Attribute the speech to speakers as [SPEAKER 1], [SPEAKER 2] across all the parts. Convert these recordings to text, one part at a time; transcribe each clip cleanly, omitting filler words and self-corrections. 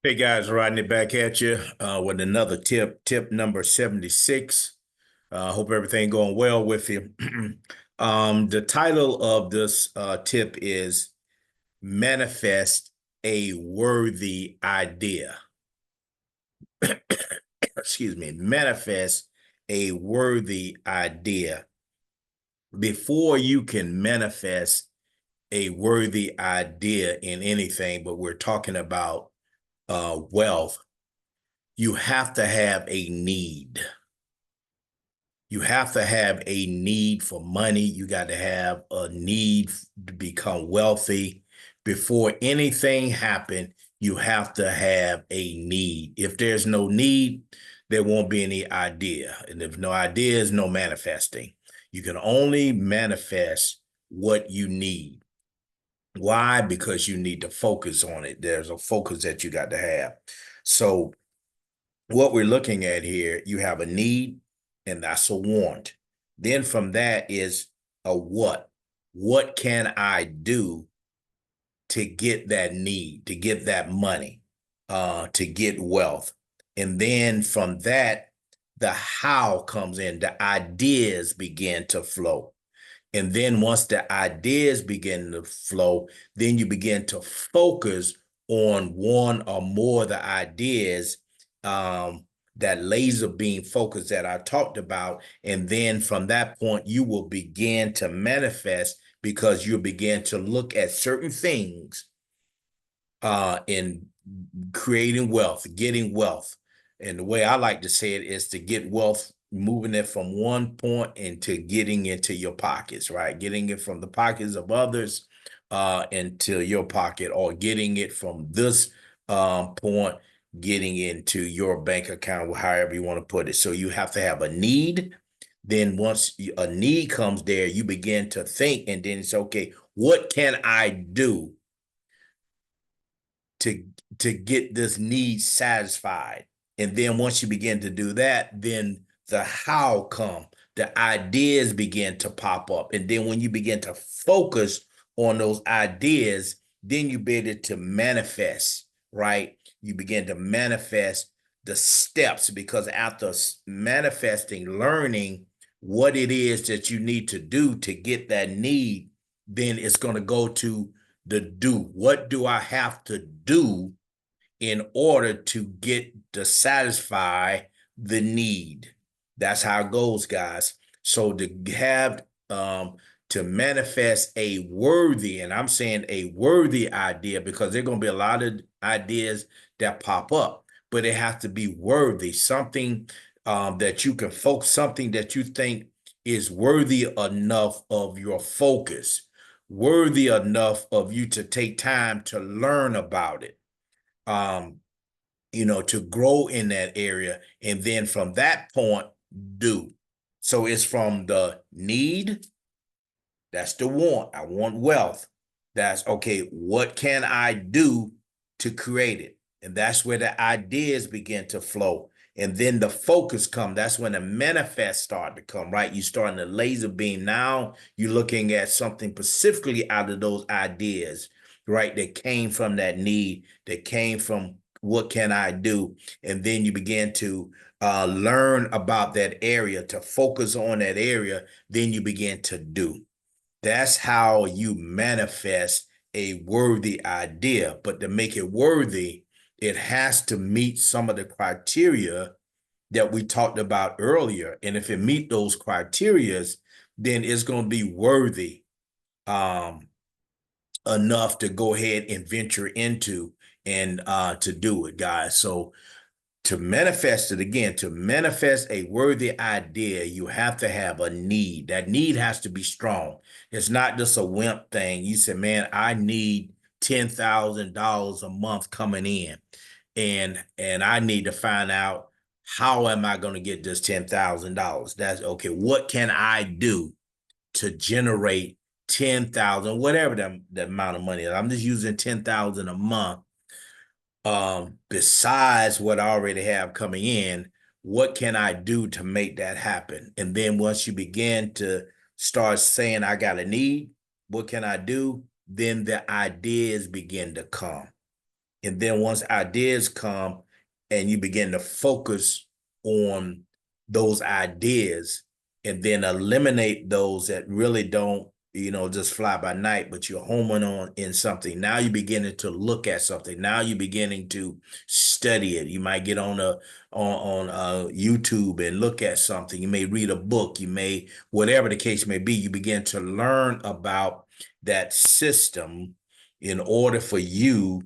[SPEAKER 1] Hey guys, Rodney back at you with another tip number 76. Hope everything going well with you. The title of this tip is Manifest a Worthy Idea. Excuse me, manifest a worthy idea. Before you can manifest a worthy idea in anything, but we're talking about wealth, you have to have a need. You have to have a need for money. You got to have a need to become wealthy. Before anything happen, you have to have a need. If there's no need, there won't be any idea. And if no idea is no manifesting. You can only manifest what you need. Why? Because you need to focus on it. There's a focus that you got to have. So what we're looking at here, you have a need, and that's a want. Then from that is a what. What can I do to get that need, to get that money, to get wealth? And then from that, the how comes in, the ideas begin to flow. And then once the ideas begin to flow, then you begin to focus on one or more of the ideas, that laser beam focus that I talked about. And then from that point, you will begin to manifest because you begin to look at certain things in creating wealth, getting wealth. And the way I like to say it is to get wealth, moving it from one point into getting into your pockets, right? Getting it from the pockets of others into your pocket, or getting it from this point, getting into your bank account, however you want to put it. So you have to have a need. Then once a need comes there, you begin to think, and then it's okay, what can I do to get this need satisfied? And then once you begin to do that, then the how come, the ideas begin to pop up. And then when you begin to focus on those ideas, then you begin to manifest, right? You begin to manifest the steps, because after manifesting, learning what it is that you need to do to get that need, then it's going to go to the do. What do I have to do in order to get to satisfy the need? That's how it goes, guys. So to have to manifest a worthy, and I'm saying a worthy idea, because there are going to be a lot of ideas that pop up, but it has to be worthy, something that you can focus, something that you think is worthy enough of your focus, worthy enough of you to take time to learn about it, um, to grow in that area. And then from that point, do. So it's from the need, that's the want. I want wealth. That's okay. What can I do to create it? And that's where the ideas begin to flow. And then the focus come. That's when the manifest start to come, right? You starting the laser beam. Now you're looking at something specifically out of those ideas, right? That came from that need, that came from what can I do? And then you begin to learn about that area, to focus on that area. Then you begin to do. That's how you manifest a worthy idea. But to make it worthy, it has to meet some of the criteria that we talked about earlier. And if it meet those criterias, then it's going to be worthy um, enough to go ahead and venture into and to do it, guys. So to manifest it, again, to manifest a worthy idea, you have to have a need. That need has to be strong. It's not just a wimp thing. You say, man, I need $10,000 a month coming in, and I need to find out, how am I going to get this $10,000? That's okay. What can I do to generate 10,000, whatever the amount of money is? I'm just using 10,000 a month, besides what I already have coming in. What can I do to make that happen? And then once you begin to start saying, I got a need, what can I do? Then the ideas begin to come. And then once ideas come and you begin to focus on those ideas and then eliminate those that really don't, just fly by night, but you're homing on in something. Now you're beginning to look at something. Now you're beginning to study it. You might get on YouTube and look at something. You may read a book. You may, whatever the case may be, you begin to learn about that system in order for you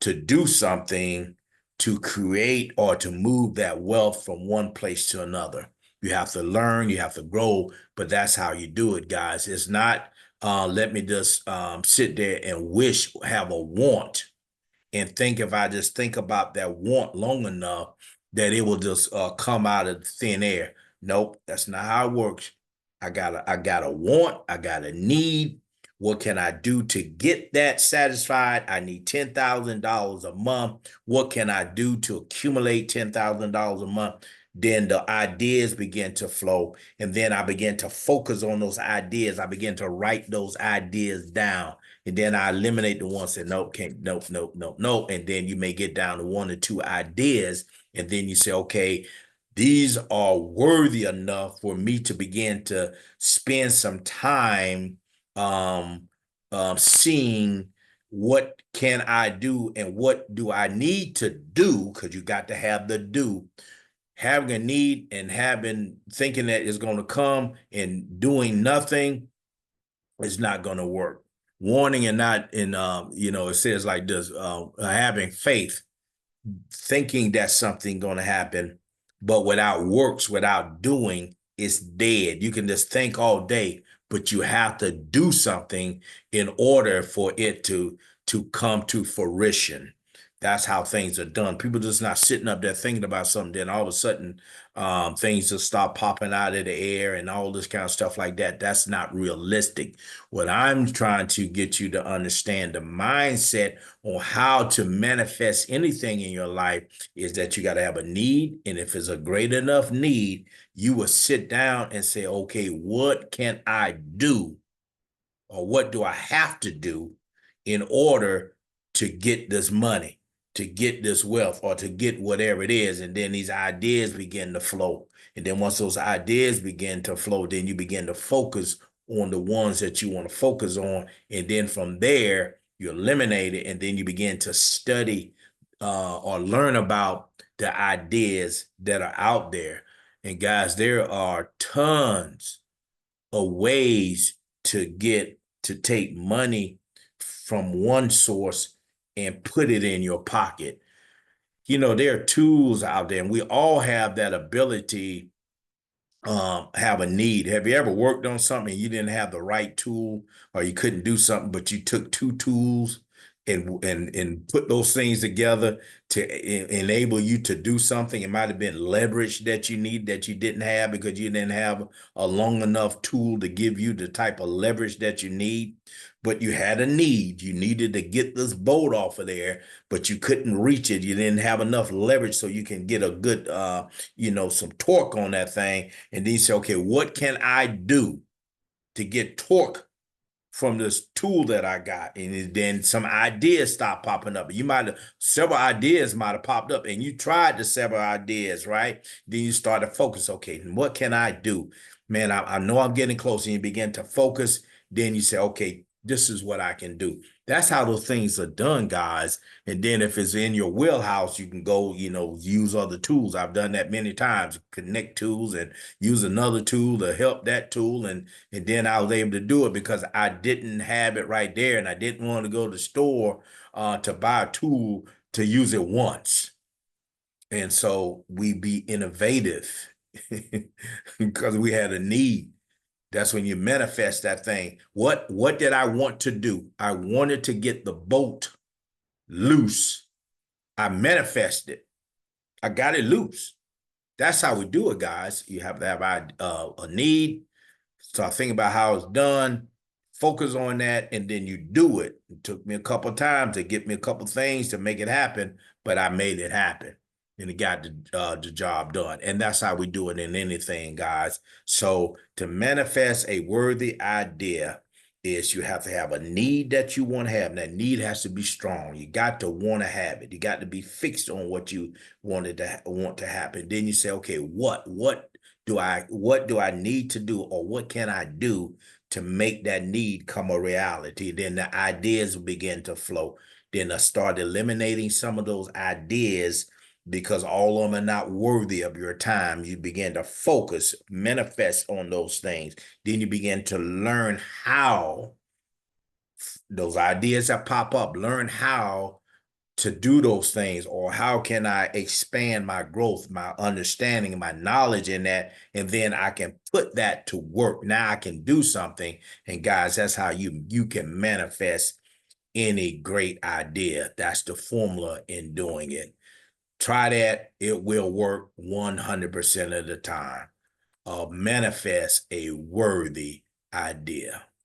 [SPEAKER 1] to do something to create or to move that wealth from one place to another. You have to learn, you have to grow, but that's how you do it, guys. It's not let me just sit there and wish, have a want, and think if I just think about that want long enough that it will just come out of thin air. Nope, that's not how it works. I got a want, I got a need. What can I do to get that satisfied? I need $10,000 a month. What can I do to accumulate $10,000 a month? Then the ideas begin to flow. And then I begin to focus on those ideas. I begin to write those ideas down. And then I eliminate the ones that nope, can't, nope, nope, nope, nope. And then you may get down to one or two ideas. And then you say, okay, these are worthy enough for me to begin to spend some time seeing what can I do and what do I need to do, because you got to have the do. Having a need and thinking that it's going to come and doing nothing is not going to work. Warning and not in, it says like this, having faith, thinking that something going to happen, but without works, without doing, it's dead. You can just think all day, but you have to do something in order for it to come to fruition. That's how things are done. People just not sitting up there thinking about something, then all of a sudden things just start popping out of the air and all this kind of stuff like that. That's not realistic. What I'm trying to get you to understand, the mindset on how to manifest anything in your life, is that you got to have a need. And if it's a great enough need, you will sit down and say, okay, what can I do? Or what do I have to do in order to get this money, to get this wealth, or to get whatever it is? And then these ideas begin to flow. And then once those ideas begin to flow, then you begin to focus on the ones that you want to focus on. And then from there, you eliminate it. And then you begin to study or learn about the ideas that are out there. And guys, there are tons of ways to take money from one source and put it in your pocket. There are tools out there, and we all have that ability, have a need. Have you ever worked on something and you didn't have the right tool, or you couldn't do something, but you took two tools and put those things together to enable you to do something? It might have been leverage that you need that you didn't have because you didn't have a long enough tool to give you the type of leverage that you need, but you had a need. You needed to get this boat off of there, but you couldn't reach it. You didn't have enough leverage so you can get a good, some torque on that thing. And then you say, okay, what can I do to get torque from this tool that I got? And then some ideas start popping up. Several ideas might have popped up, and you tried the several ideas, right? Then you start to focus. Okay, what can I do? Man, I know I'm getting close, and you begin to focus. Then you say, okay, this is what I can do. That's how those things are done, guys. And then if it's in your wheelhouse, you can go, use other tools. I've done that many times, connect tools and use another tool to help that tool. And then I was able to do it because I didn't have it right there. And I didn't want to go to the store to buy a tool to use it once. And so we be innovative because we had a need. That's when you manifest that thing. What did I want to do? I wanted to get the boat loose. I manifested. I got it loose. That's how we do it, guys. You have to have a need. Start thinking about how it's done. Focus on that, and then you do it. It took me a couple of times to get me a couple of things to make it happen, but I made it happen. And it got the job done. And that's how we do it in anything, guys. So to manifest a worthy idea, is you have to have a need that you want to have. And that need has to be strong. You got to want to have it. You got to be fixed on what you want to happen. Then you say, okay, what do I need to do, or what can I do to make that need come a reality? Then the ideas will begin to flow. Then I start eliminating some of those ideas because all of them are not worthy of your time. You begin to focus, manifest on those things. Then you begin to learn how those ideas that pop up, learn how to do those things, or how can I expand my growth, my understanding, my knowledge in that, and then I can put that to work. Now I can do something. And guys, that's how you can manifest any great idea. That's the formula in doing it. Try that. It will work 100% of the time. Manifest a worthy idea.